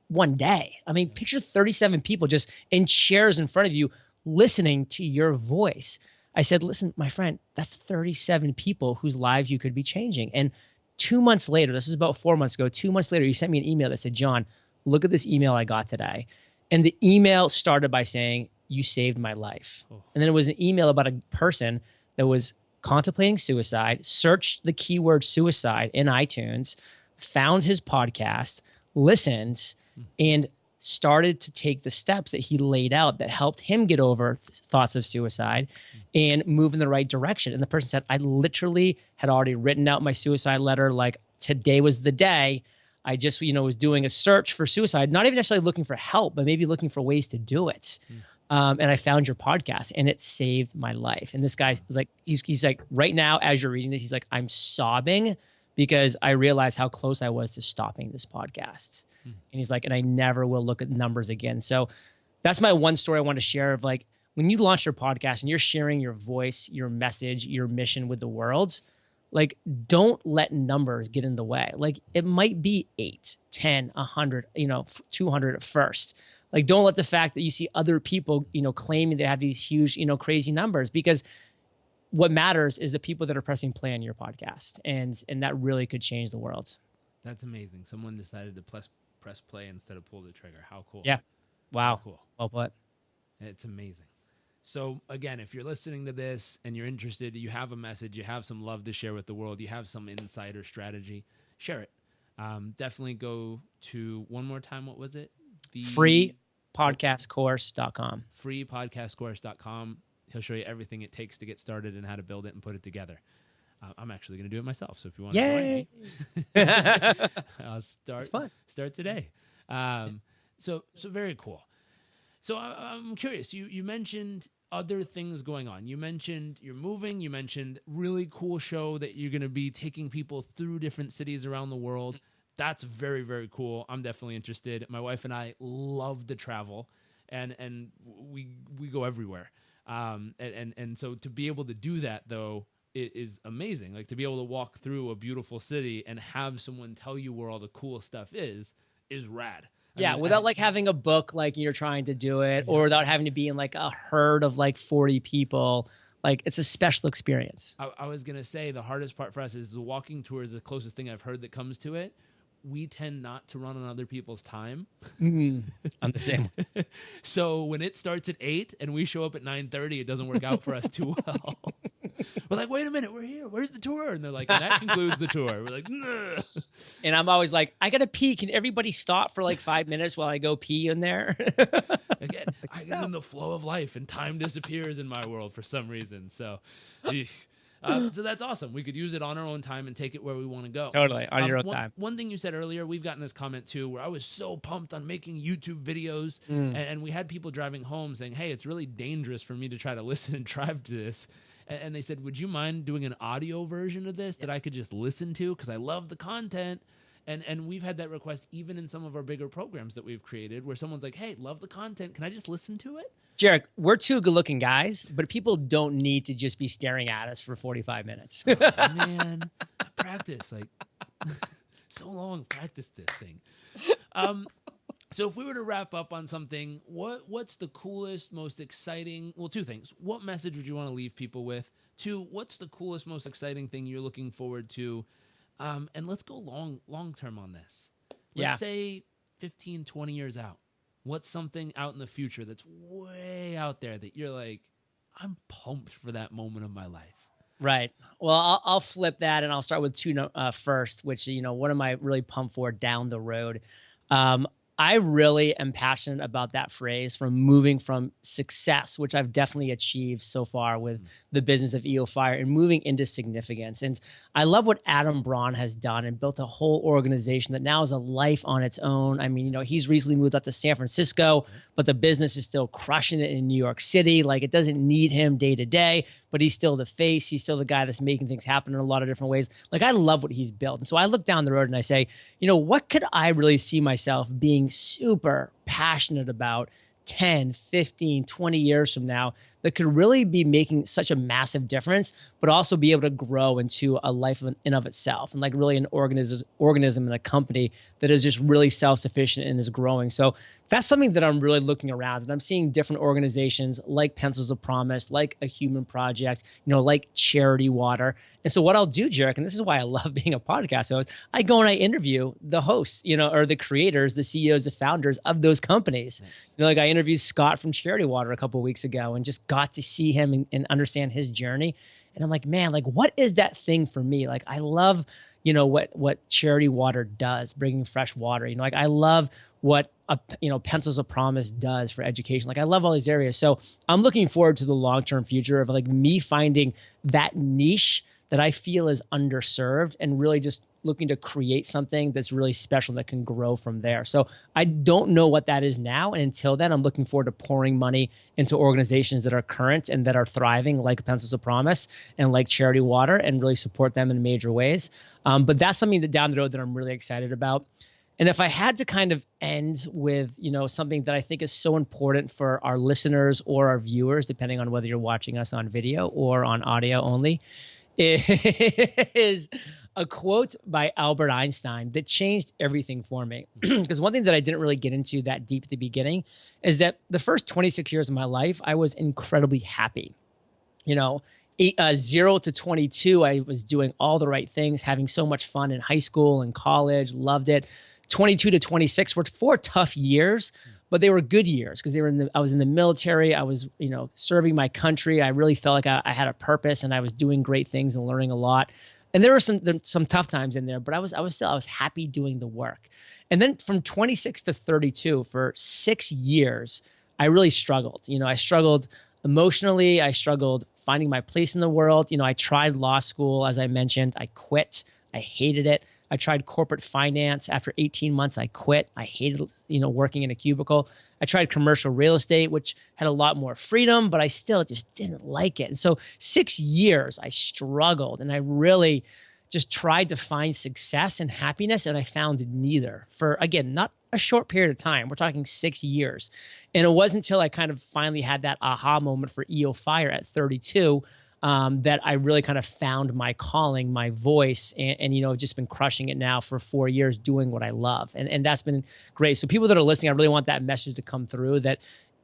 one day? I mean, picture 37 people just in chairs in front of you listening to your voice. I said, listen, my friend, that's 37 people whose lives you could be changing. And 2 months later, this is about 4 months ago, 2 months later, you sent me an email that said, John, look at this email I got today. And the email started by saying, you saved my life. Oh. And then it was an email about a person that was contemplating suicide, searched the keyword suicide in iTunes, found his podcast, listened, and started to take the steps that he laid out that helped him get over thoughts of suicide and move in the right direction. And the person said, I literally had already written out my suicide letter. Like, today was the day. I just, was doing a search for suicide, not even necessarily looking for help, but maybe looking for ways to do it. And I found your podcast and it saved my life. And this guy's like, he's like, right now, as you're reading this, he's like, I'm sobbing because I realized how close I was to stopping this podcast. And he's like, and I never will look at numbers again. So that's my one story I want to share of like, when you launch your podcast and you're sharing your voice, your message, your mission with the world, like, don't let numbers get in the way. Like, it might be 8, 10, 100, 200 at first. Like, don't let the fact that you see other people, claiming they have these huge, crazy numbers, because what matters is the people that are pressing play on your podcast. And that really could change the world. That's amazing. Someone decided to press play instead of pull the trigger. How cool. Yeah. Wow. How cool. Well put. It's amazing. So again, if you're listening to this and you're interested, you have a message, you have some love to share with the world, you have some insider strategy, share it. Definitely go to, one more time, what was it? Freepodcastcourse.com. Freepodcastcourse.com. He'll show you everything it takes to get started and how to build it and put it together. I'm actually going to do it myself. So if you want to join me, I'll start today. So very cool. So I'm curious. You mentioned other things going on. You mentioned you're moving. You mentioned really cool show that you're going to be taking people through different cities around the world. That's very, very cool. I'm definitely interested. My wife and I love to travel, and we go everywhere. And so to be able to do that, though, it is amazing. Like, to be able to walk through a beautiful city and have someone tell you where all the cool stuff is rad. I mean, without like having a book, like you're trying to do it, or without having to be in like a herd of like 40 people. Like, it's a special experience. I was going to say the hardest part for us is the walking tour is the closest thing I've heard that comes to it. We tend not to run on other people's time. I'm the same. So when it starts at 8 and we show up at 9:30, it doesn't work out for us too well. We're like, wait a minute, we're here. Where's the tour? And they're like, and that concludes the tour. We're like, nah. And I'm always like, I got to pee. Can everybody stop for like 5 minutes while I go pee in there? Again, I get in the flow of life and time disappears in my world for some reason. So that's awesome. We could use it on our own time and take it where we want to go. Totally, on your own time. One thing you said earlier, we've gotten this comment too, where I was so pumped on making YouTube videos, and we had people driving home saying, hey, it's really dangerous for me to try to listen and drive to this. And they said, would you mind doing an audio version of this that I could just listen to? Because I love the content. And we've had that request even in some of our bigger programs that we've created, where someone's like, hey, love the content. Can I just listen to it? Jairek, we're two good-looking guys, but people don't need to just be staring at us for 45 minutes. Oh, man, I practice like so long. Practice this thing. So if we were to wrap up on something, what's the coolest, most exciting? Well, two things. What message would you want to leave people with? Two, what's the coolest, most exciting thing you're looking forward to? And let's go long term on this. Let's say 15, 20 years out. What's something out in the future that's way out there that you're like, I'm pumped for that moment of my life? Right. Well, I'll flip that, and I'll start with two first, which, what am I really pumped for down the road? I really am passionate about that phrase, from moving from success, which I've definitely achieved so far with the business of EO Fire, and moving into significance. And I love what Adam Braun has done and built a whole organization that now is a life on its own. I mean, he's recently moved up to San Francisco, but the business is still crushing it in New York City. Like, it doesn't need him day to day, but he's still the face. He's still the guy that's making things happen in a lot of different ways. Like, I love what he's built. And so I look down the road and I say, what could I really see myself being super passionate about 10, 15, 20 years from now that could really be making such a massive difference, but also be able to grow into a life in of itself, and like really an organism and a company that is just really self-sufficient and is growing. So that's something that I'm really looking around, and I'm seeing different organizations like Pencils of Promise, like A Human Project, like Charity Water. And so what I'll do, Jairek, and this is why I love being a podcast host, I go and I interview the hosts, or the creators, the CEOs, the founders of those companies. Nice. Like I interviewed Scott from Charity Water a couple of weeks ago and just got to see him and understand his journey. And I'm like, man, like, what is that thing for me? Like, I love, what Charity Water does, bringing fresh water. Like, I love what Pencils of Promise does for education. Like, I love all these areas. So I'm looking forward to the long-term future of like me finding that niche that I feel is underserved and really just looking to create something that's really special that can grow from there. So I don't know what that is now. And until then, I'm looking forward to pouring money into organizations that are current and that are thriving, like Pencils of Promise and like Charity Water, and really support them in major ways. But that's something that down the road that I'm really excited about. And if I had to kind of end with, something that I think is so important for our listeners or our viewers, depending on whether you're watching us on video or on audio only, is a quote by Albert Einstein that changed everything for me. Because one thing that I didn't really get into that deep at the beginning is that the first 26 years of my life, I was incredibly happy. 0 to 22, I was doing all the right things, having so much fun in high school and college, loved it. 22 to 26 were 4 tough years, but they were good years because I was in the military. I was, serving my country. I really felt like I had a purpose and I was doing great things and learning a lot. And there were some tough times in there, but I was happy doing the work. And then from 26 to 32, for 6 years, I really struggled. I struggled emotionally. I struggled finding my place in the world. I tried law school, as I mentioned. I quit. I hated it. I tried corporate finance. After 18 months, I quit. I hated, working in a cubicle. I tried commercial real estate, which had a lot more freedom, but I still just didn't like it. And so 6 years, I struggled, and I really just tried to find success and happiness, and I found neither for, again, not a short period of time. We're talking 6 years. And it wasn't until I kind of finally had that aha moment for EO Fire at 32 that I really kind of found my calling, my voice, and just been crushing it now for 4 years doing what I love. And that's been great. So people that are listening, I really want that message to come through that,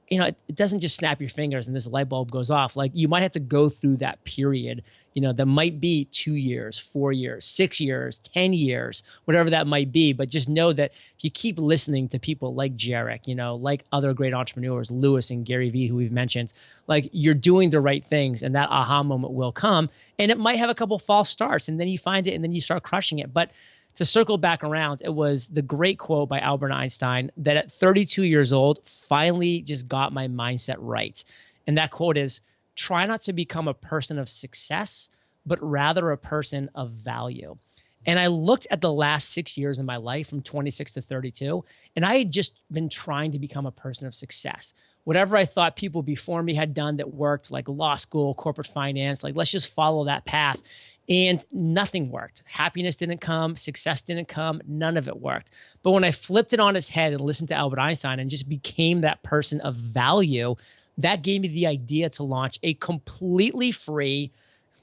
it doesn't just snap your fingers and this light bulb goes off. Like, you might have to go through that period, that might be 2 years, 4 years, 6 years, 10 years, whatever that might be. But just know that if you keep listening to people like Jairek, like other great entrepreneurs, Lewis and Gary Vee, who we've mentioned, like, you're doing the right things and that aha moment will come. And it might have a couple false starts and then you find it and then you start crushing it. But to circle back around, it was the great quote by Albert Einstein that at 32 years old finally just got my mindset right. And that quote is, try not to become a person of success, but rather a person of value. And I looked at the last 6 years of my life from 26 to 32, and I had just been trying to become a person of success. Whatever I thought people before me had done that worked, like law school, corporate finance, like let's just follow that path. And nothing worked. Happiness didn't come. Success didn't come. None of it worked. But when I flipped it on its head and listened to Albert Einstein and just became that person of value, that gave me the idea to launch a completely free,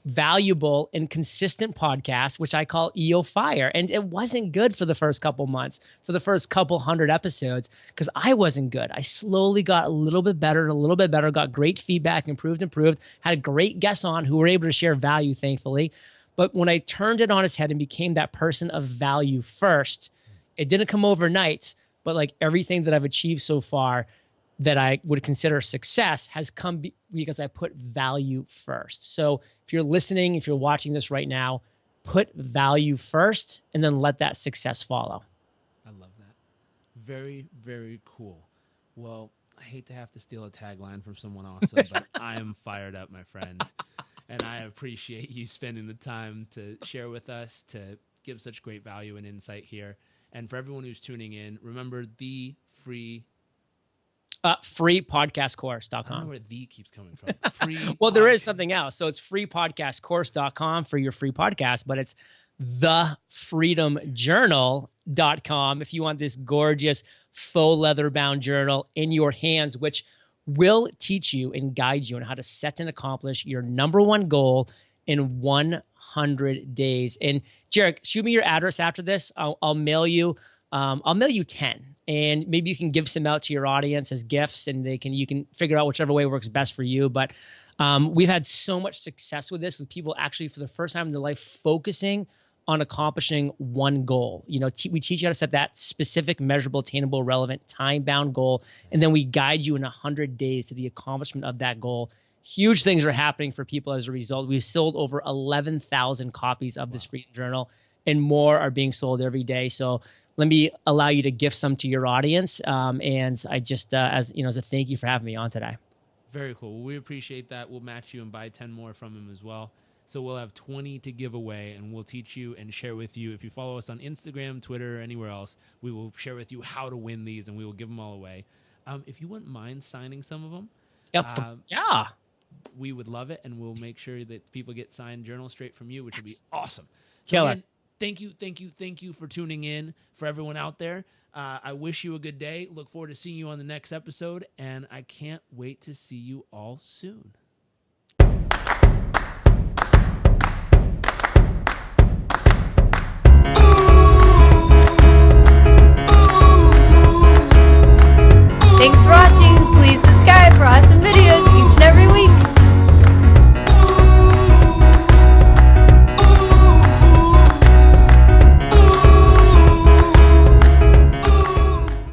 valuable, and consistent podcast, which I call EO Fire. And it wasn't good for the first couple months, for the first couple 100 episodes, because I wasn't good. I slowly got a little bit better, got great feedback, improved, had great guests on who were able to share value, thankfully. But when I turned it on its head and became that person of value first, it didn't come overnight, but like everything that I've achieved so far that I would consider success has come because I put value first. So if you're listening, if you're watching this right now, put value first and then let that success follow. I love that. Very, very cool. Well, I hate to have to steal a tagline from someone awesome, but I am fired up, my friend. And I appreciate you spending the time to share with us, to give such great value and insight here. And for everyone who's tuning in, remember the freepodcastcourse.com. I don't know where the keeps coming from. Well, there is something else. So it's freepodcastcourse.com for your free podcast, but it's thefreedomjournal.com if you want this gorgeous faux leather bound journal in your hands, which will teach you and guide you on how to set and accomplish your number one goal in 100 days. And Jairek, shoot me your address after this. I'll mail you. I'll mail you 10, and maybe you can give some out to your audience as gifts, and you can figure out whichever way works best for you. But we've had so much success with this, with people actually for the first time in their life focusing on accomplishing one goal. We teach you how to set that specific, measurable, attainable, relevant, time-bound goal, and then we guide you in 100 days to the accomplishment of that goal. huge things are happening for people as a result. We've sold over 11,000 copies of this Freedom Journal, and more are being sold every day. So let me allow you to gift some to your audience. And I just, as a thank you for having me on today. Very cool. Well, we appreciate that. We'll match you and buy 10 more from him as well. So we'll have 20 to give away, and we'll teach you and share with you. If you follow us on Instagram, Twitter, anywhere else, we will share with you how to win these, and we will give them all away. If you wouldn't mind signing some of them, yeah, we would love it, and we'll make sure that people get signed journals straight from you, which would be awesome. Killer. Again, thank you for tuning in. For everyone out there, I wish you a good day. Look forward to seeing you on the next episode, and I can't wait to see you all soon.